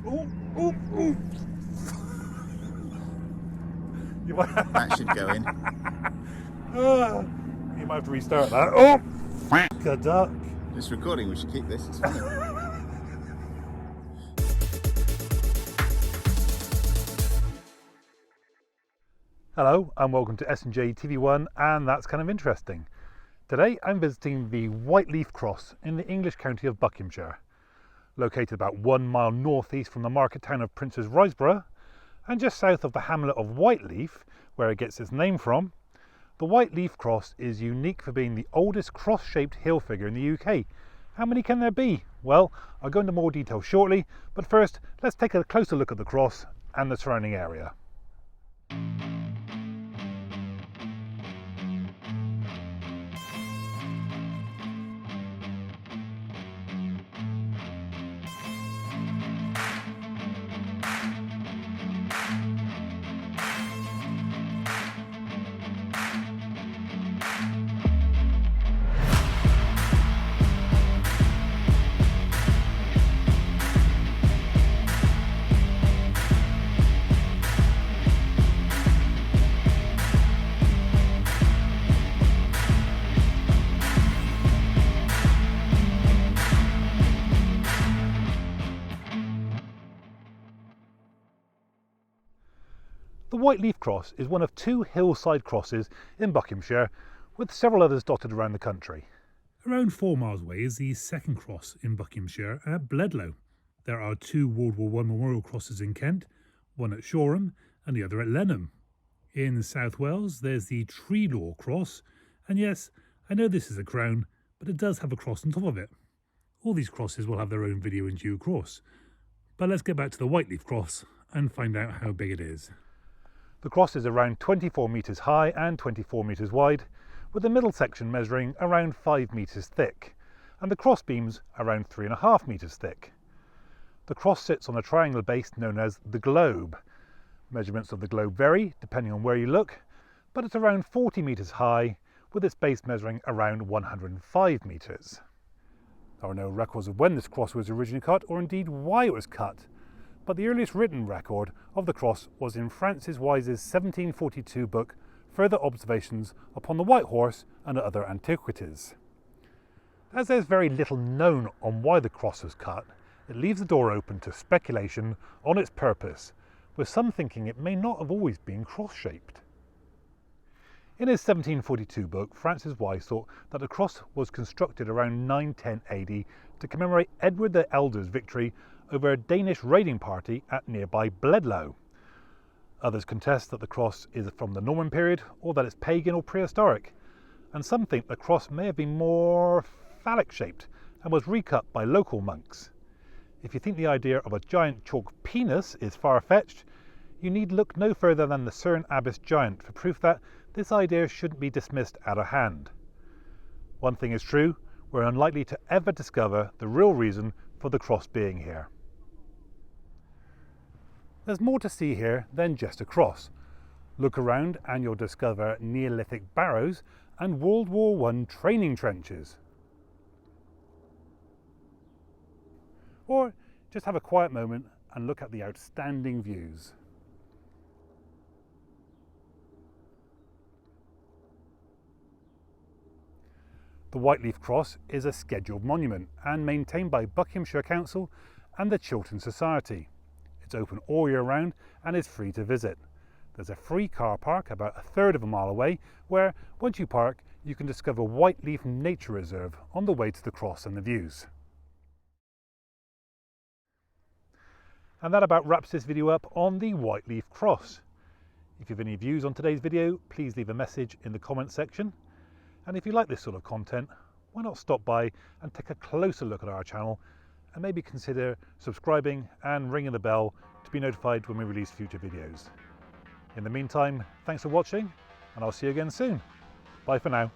Oh, oh, oh. That should go in. You might have to restart that. Oh, a duck. It's recording, we should keep this, it's funny. Hello and welcome to S&J TV1 and That's Kind of Interesting. Today I'm visiting the Whiteleaf Cross in the English county of Buckinghamshire. Located about 1 mile northeast from the market town of Princes Risborough and just south of the hamlet of Whiteleaf, where it gets its name from, the Whiteleaf Cross is unique for being the oldest cross-shaped hill figure in the UK. How many can there be? Well, I'll go into more detail shortly, but first let's take a closer look at the cross and the surrounding area. The Whiteleaf Cross is one of 2 hillside crosses in Buckinghamshire, with several others dotted around the country. Around 4 miles away is the second cross in Buckinghamshire at Bledlow. There are 2 World War I memorial crosses in Kent, one at Shoreham and the other at Lenham. In South Wales there's the Treelaw Cross, and yes, I know this is a crown, but it does have a cross on top of it. All these crosses will have their own video in due course. But let's get back to the Whiteleaf Cross and find out how big it is. The cross is around 24 metres high and 24 metres wide, with the middle section measuring around 5 metres thick, and the cross beams around 3.5 metres thick. The cross sits on a triangular base known as the globe. Measurements of the globe vary depending on where you look, but it's around 40 metres high, with its base measuring around 105 metres. There are no records of when this cross was originally cut or indeed why it was cut, but the earliest written record of the cross was in Francis Wise's 1742 book Further Observations upon the White Horse and Other Antiquities. As there's very little known on why the cross was cut, it leaves the door open to speculation on its purpose, with some thinking it may not have always been cross-shaped. In his 1742 book, Francis Wise thought that the cross was constructed around 910 AD to commemorate Edward the Elder's victory over a Danish raiding party at nearby Bledlow. Others contest that the cross is from the Norman period or that it's pagan or prehistoric, and some think the cross may have been more phallic shaped and was recut by local monks. If you think the idea of a giant chalk penis is far-fetched, you need look no further than the Cerne Abbas giant for proof that this idea shouldn't be dismissed out of hand. One thing is true, we're unlikely to ever discover the real reason for the cross being here. There's more to see here than just a cross. Look around and you'll discover Neolithic barrows and World War I training trenches. Or just have a quiet moment and look at the outstanding views. The Whiteleaf Cross is a scheduled monument and maintained by Buckinghamshire Council and the Chiltern Society. It's open all year round and is free to visit. There's a free car park about 1/3 of a mile away where, once you park, you can discover Whiteleaf Nature Reserve on the way to the cross and the views. And that about wraps this video up on the Whiteleaf Cross. If you have any views on today's video, please leave a message in the comments section. And if you like this sort of content, why not stop by and take a closer look at our channel and maybe consider subscribing and ringing the bell to be notified when we release future videos. In the meantime, thanks for watching and I'll see you again soon. Bye for now.